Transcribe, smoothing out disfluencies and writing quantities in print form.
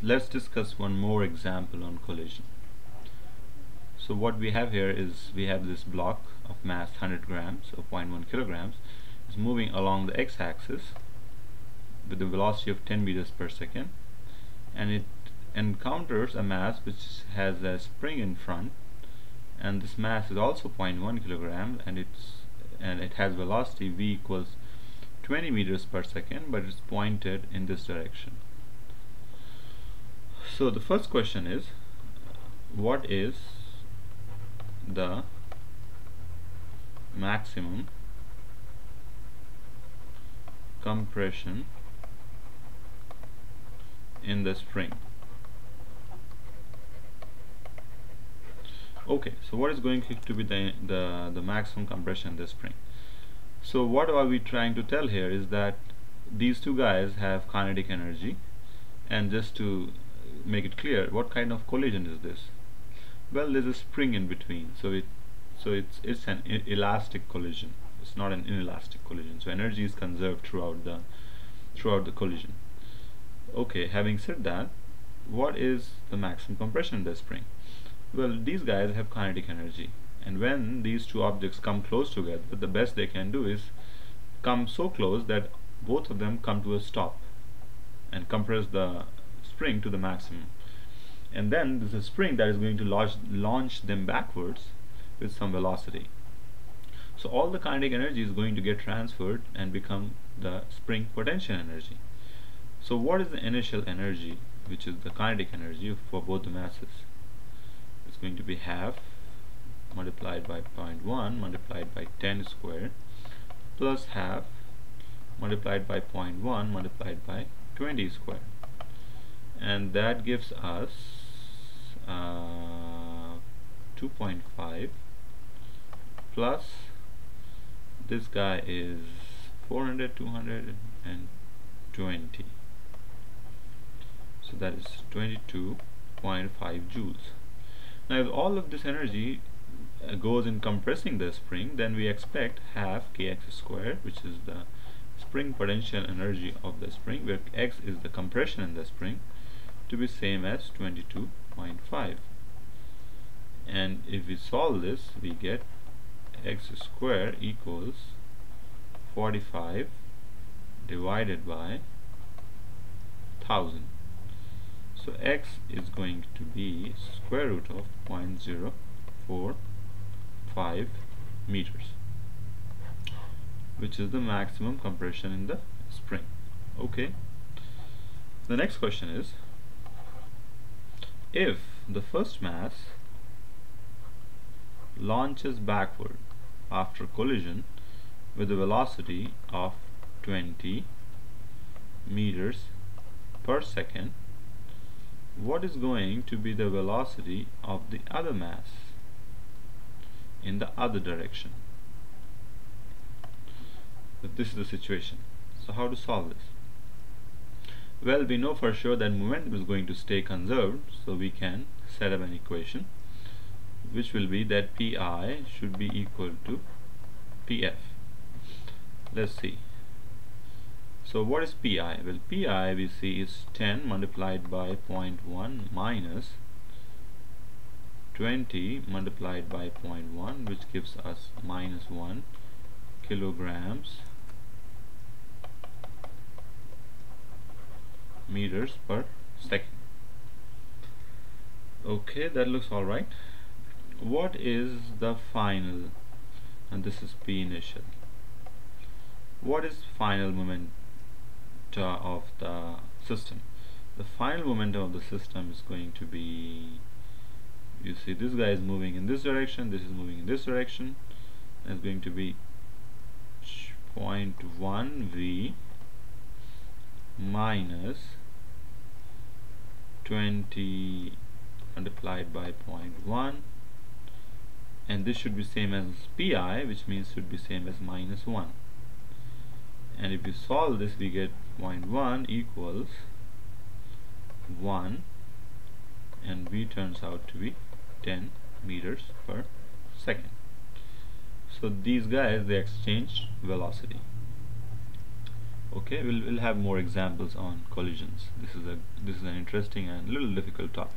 let's discuss one more example on collision. So what we have here is we have this block of mass 100 grams or 0.1 kilograms is moving along the x-axis with the velocity of 10 meters per second, and it encounters a mass which has a spring in front, and this mass is also 0.1 kilogram, and it has velocity v equals 20 meters per second, but it's pointed in this direction. So the first question is, what is the maximum compression in the spring? Okay, so what is going to be the maximum compression in the spring? So what are we trying to tell here is that these two guys have kinetic energy, and just to make it clear, what kind of collision is this? Well, there's a spring in between, so it's an elastic collision. It's not an inelastic collision, so energy is conserved throughout the collision. Okay, having said that, what is the maximum compression in the spring? Well, these guys have kinetic energy, and when these two objects come close together, the best they can do is come so close that both of them come to a stop and compress the spring to the maximum, and then there's a spring that is going to launch them backwards with some velocity. So all the kinetic energy is going to get transferred and become the spring potential energy. So what is the initial energy, which is the kinetic energy for both the masses? It's going to be half multiplied by 0.1 multiplied by 10 squared plus half multiplied by 0.1 multiplied by 20 squared, and that gives us 2.5 plus this guy is 220, so that is 22.5 joules. Now if all of this energy goes in compressing the spring, then we expect half kx squared, which is the spring potential energy of the spring, where x is the compression in the spring, to be same as 22.5. and if we solve this, we get x squared equals 45 divided by 1000. So x is going to be square root of 0.045 meters, which is the maximum compression in the spring. Okay, the next question is, if the first mass launches backward after collision with a velocity of 20 meters per second, what is going to be the velocity of the other mass in the other direction? So this is the situation. So how to solve this? Well, we know for sure that momentum is going to stay conserved, so we can set up an equation which will be that Pi should be equal to Pf. Let's see. So what is Pi? Well, Pi we see is 10 multiplied by 0.1 minus 20 multiplied by 0.1, which gives us minus 1 kilograms meters per second. Okay, that looks alright. What is the final, and this is P initial, what is final moment of the system? The final momentum of the system is going to be, you see this guy is moving in this direction, this is moving in this direction, and it's going to be 0.1 v minus 20 multiplied by 0.1, and this should be same as Pi, which means should be same as minus 1. And if we solve this, we get 0.1 equals 1, and v turns out to be 10 meters per second. So these guys, they exchange velocity. Okay, we'll have more examples on collisions. This is an interesting and little difficult topic.